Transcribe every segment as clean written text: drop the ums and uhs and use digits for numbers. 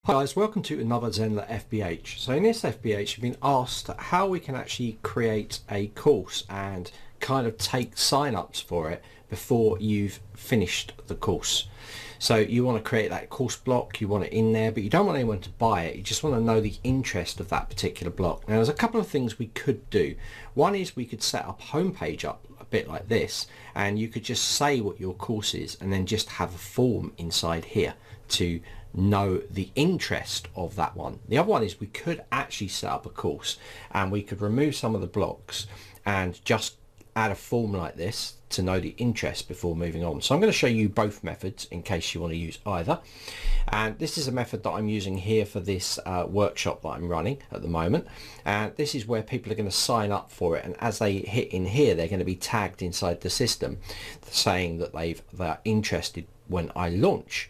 Hi guys, welcome to another Zenler FBH. So in this FBH we've been asked how we can actually create a course and kind of take sign-ups for it before you've finished the course. So you want to create that course block, you want it in there, but you don't want anyone to buy it. You just want to know the interest of that particular block. Now there's a couple of things we could do. One is we could set up a homepage up a bit like this, and you could just say what your course is and then just have a form inside here to know the interest of that one. The other one is we could actually set up a course and we could remove some of the blocks and just add a form like this to know the interest before moving on. So I'm going to show you both methods in case you want to use either. And this is a method that I'm using here for this workshop that I'm running at the moment. And this is where people are going to sign up for it, and as they hit in here they're going to be tagged inside the system saying that they're interested when I launch.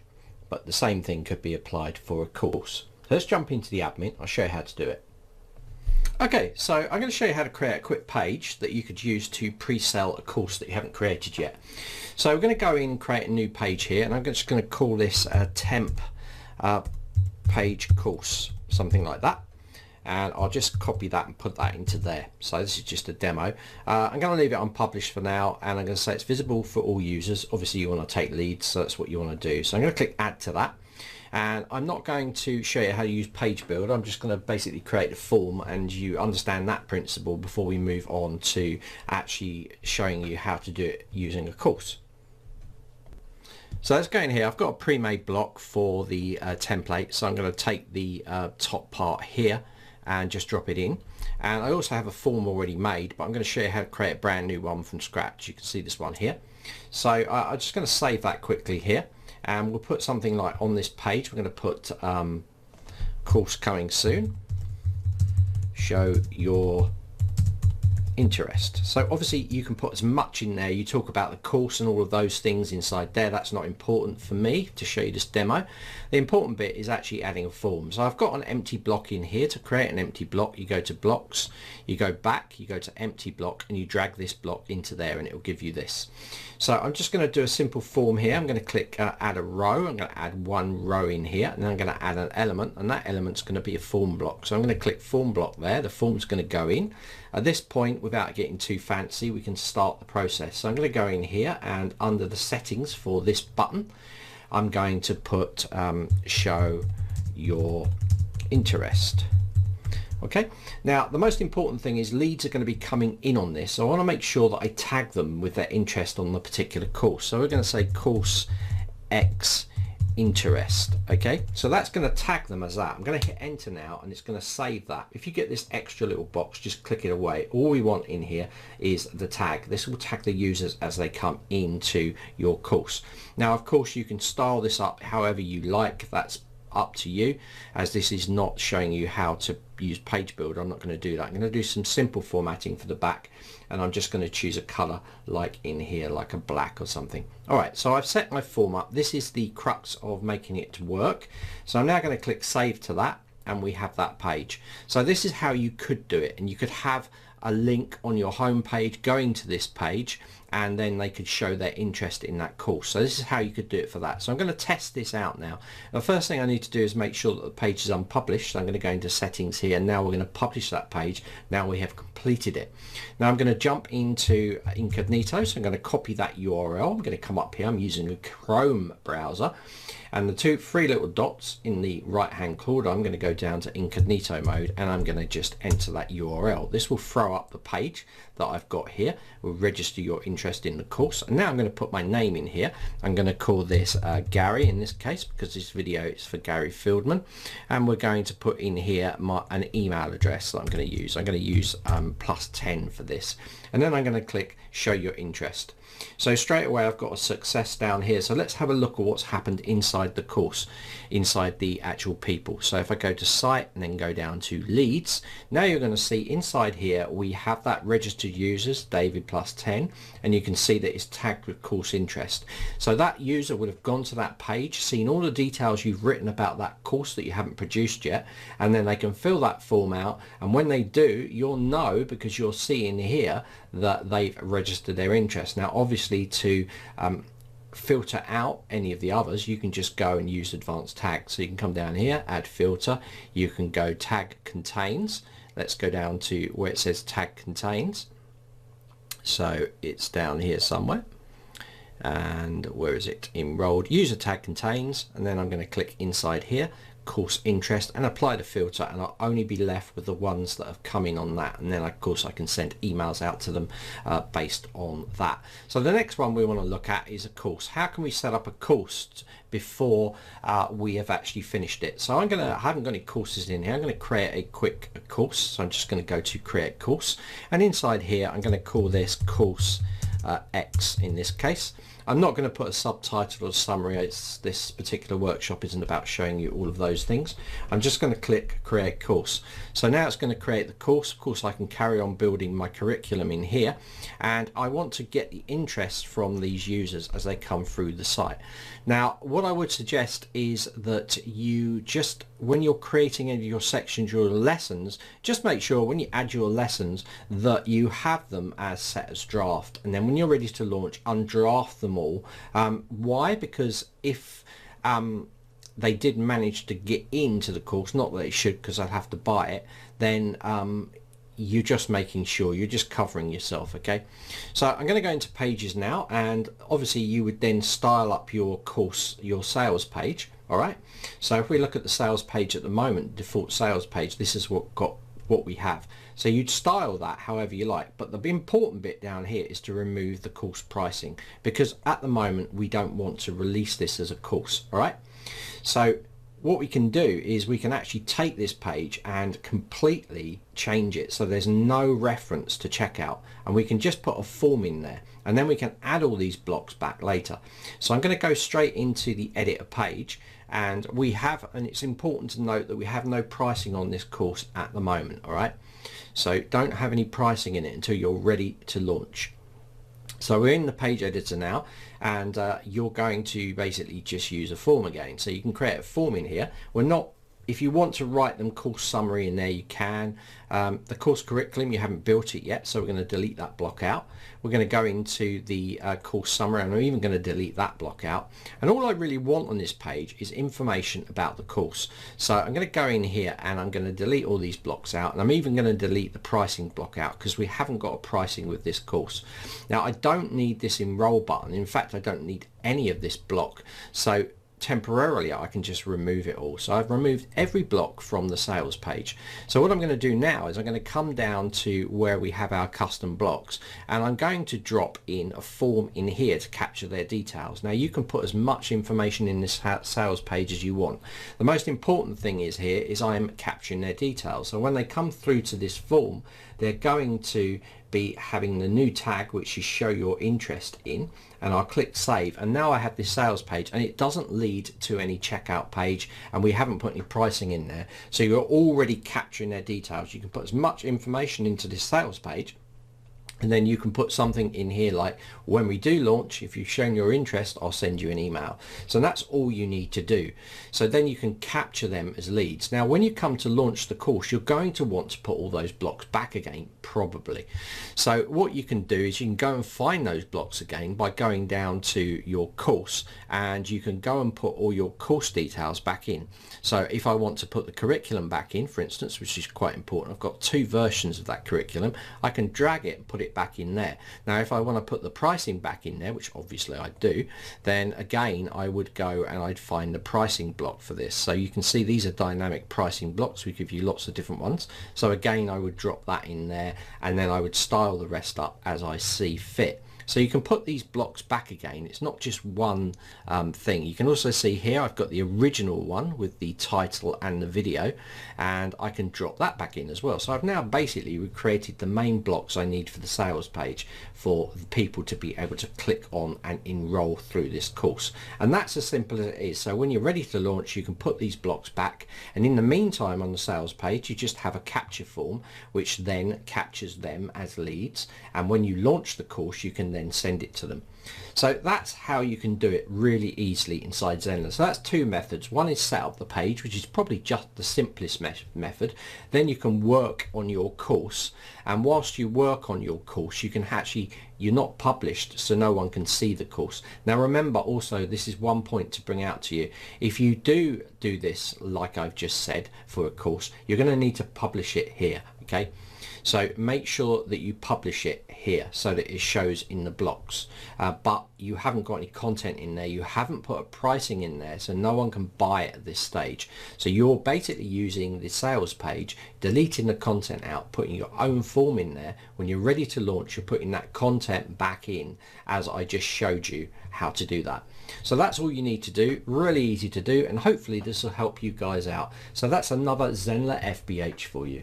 But the same thing could be applied for a course. So let's jump into the admin. I'll show you how to do it. Okay, so I'm going to show you how to create a quick page that you could use to pre-sell a course that you haven't created yet. So we're going to go in and create a new page here, and I'm just going to call this a temp page course, something like that. And I'll just copy that and put that into there. So this is just a demo. I'm going to leave it unpublished for now, and I'm going to say it's visible for all users. Obviously you want to take leads, so that's what you want to do. So I'm going to click add to that, and I'm not going to show you how to use page builder. I'm just going to basically create a form, and you understand that principle before we move on to actually showing you how to do it using a course. So let's go in here. I've got a pre-made block for the template, so I'm going to take the top part here and just drop it in, and I also have a form already made, but I'm going to show you how to create a brand new one from scratch. You can see this one here. So I'm just going to save that quickly here, and we'll put something like on this page we're going to put course coming soon, show your interest. So obviously you can put as much in there. You talk about the course and all of those things inside there. That's not important for me to show you this demo. The important bit is actually adding a form. So I've got an empty block in here. To create an empty block, you go to blocks, you go back, you go to empty block, and you drag this block into there, and it will give you this. So I'm just going to do a simple form here. I'm going to click add a row. I'm going to add one row in here, and then I'm going to add an element, and that element's going to be a form block. So I'm going to click form block there. The form's going to go in. At this point, without getting too fancy, we can start the process. So I'm going to go in here, and under the settings for this button, I'm going to put show your interest. Okay, now the most important thing is leads are going to be coming in on this, so I want to make sure that I tag them with their interest on the particular course. So we're going to say course X interest. Okay, so that's going to tag them as that. I'm going to hit enter now, and it's going to save that. If you get this extra little box, just click it away. All we want in here is the tag. This will tag the users as they come into your course. Now of course you can style this up however you like. That's up to you, as this is not showing you how to use page builder. I'm not going to do that. I'm going to do some simple formatting for the back, and I'm just going to choose a color like in here, like a black or something. Alright, so I've set my form up. This is the crux of making it work. So I'm now going to click save to that, and we have that page. So this is how you could do it, and you could have a link on your home page going to this page, and then they could show their interest in that course. So this is how you could do it for that. So I'm going to test this out now. The first thing I need to do is make sure that the page is unpublished. So I'm going to go into settings here, and now we're going to publish that page. Now we have completed it. Now I'm going to jump into incognito, so I'm going to copy that URL. I'm going to come up here. I'm using a Chrome browser, and the three little dots in the right hand corner, I'm going to go down to incognito mode, and I'm going to just enter that URL. This will throw up the page that I've got here. Will register your interest in the course, and now I'm going to put my name in here. I'm going to call this Gary in this case, because this video is for Gary Fieldman, and we're going to put in here an email address that I'm going to use. I'm going to use +10 for this, and then I'm going to click show your interest. So straight away I've got a success down here. So let's have a look at what's happened inside the course, inside the actual people. So if I go to site and then go down to leads, now you're going to see inside here we have that registered users, David +10, and you can see that it's tagged with course interest. So that user would have gone to that page, seen all the details you've written about that course that you haven't produced yet, and then they can fill that form out, and when they do, you'll know because you'll see in here that they've registered their interest. Now obviously to filter out any of the others, you can just go and use advanced tags. So you can come down here, add filter, you can go tag contains. Let's go down to where it says tag contains. So it's down here somewhere. And where is it? Enrolled. User tag contains, and then I'm going to click inside here, course interest, and apply the filter, and I'll only be left with the ones that have come in on that, and then of course I can send emails out to them based on that. So the next one we want to look at is a course. How can we set up a course before we have actually finished it? So I haven't got any courses in here. I'm going to create a quick course. So I'm just going to go to create course, and inside here I'm going to call this course X in this case. I'm not going to put a subtitle or summary. This particular workshop isn't about showing you all of those things. I'm just going to click create course. So now it's going to create the course. Of course I can carry on building my curriculum in here, and I want to get the interest from these users as they come through the site. Now what I would suggest is that you just, when you're creating any of your sections, your lessons, just make sure when you add your lessons that you have them as set as draft, and then when you're ready to launch, undraft them all. Why? Because if they did manage to get into the course, not that they should because I'd have to buy it, then you're just making sure, you're just covering yourself. Okay, so I'm going to go into pages now, and obviously you would then style up your course, your sales page. All right, so if we look at the sales page at the moment, default sales page, this is what we have. So you'd style that however you like, but the important bit down here is to remove the course pricing, because at the moment we don't want to release this as a course. All right, so what we can do is we can actually take this page and completely change it so there's no reference to checkout, and we can just put a form in there, and then we can add all these blocks back later. So I'm going to go straight into the editor page, and it's important to note that we have no pricing on this course at the moment. All right, so don't have any pricing in it until you're ready to launch. So we're in the page editor now, and you're going to basically just use a form again. So you can create a form in here. If you want to write them course summary in there, you can. The course curriculum, you haven't built it yet, so we're going to delete that block out. We're going to go into the course summary, and I'm even going to delete that block out. And all I really want on this page is information about the course. So I'm going to go in here and I'm going to delete all these blocks out, and I'm even going to delete the pricing block out because we haven't got a pricing with this course. Now I don't need this enroll button. In fact, I don't need any of this block. So temporarily I can just remove it all. So I've removed every block from the sales page. So what I'm going to do now is I'm going to come down to where we have our custom blocks, and I'm going to drop in a form in here to capture their details. Now you can put as much information in this sales page as you want. The most important thing is here is I'm capturing their details. So when they come through to this form, they're going to be having the new tag, which is show your interest in, and I'll click save, and now I have this sales page, and it doesn't lead to any checkout page, and we haven't put any pricing in there. So you're already capturing their details. You can put as much information into this sales page, and then you can put something in here like, when we do launch, if you've shown your interest, I'll send you an email. So that's all you need to do. So then you can capture them as leads. Now when you come to launch the course, you're going to want to put all those blocks back again, probably. So what you can do is you can go and find those blocks again by going down to your course, and you can go and put all your course details back in. So if I want to put the curriculum back in, for instance, which is quite important, I've got 2 versions of that curriculum, I can drag it and put it back in there. Now if I want to put the pricing back in there, which obviously I do, then again I would go and I'd find the pricing block for this. So you can see these are dynamic pricing blocks. We give you lots of different ones. So again I would drop that in there, and then I would style the rest up as I see fit. So you can put these blocks back again. It's not just one thing. You can also see here I've got the original one with the title and the video, and I can drop that back in as well. So I've now basically recreated the main blocks I need for the sales page for people to be able to click on and enroll through this course. And that's as simple as it is. So when you're ready to launch, you can put these blocks back, and in the meantime on the sales page you just have a capture form which then captures them as leads, and when you launch the course you can and then send it to them. So that's how you can do it really easily inside Zenler. So that's two methods. One is set up the page, which is probably just the simplest method. Then you can work on your course, and whilst you work on your course, you can actually, you're not published, so no one can see the course. Now remember also, this is one point to bring out to you. If you do this, like I've just said, for a course, you're going to need to publish it here, okay? So make sure that you publish it here so that it shows in the blocks, but you haven't got any content in there, you haven't put a pricing in there, so no one can buy it at this stage. So you're basically using the sales page, deleting the content out, putting your own form in there. When you're ready to launch, you're putting that content back in, as I just showed you how to do that. So that's all you need to do, really easy to do, and hopefully this will help you guys out. So that's another Zenler FBH for you.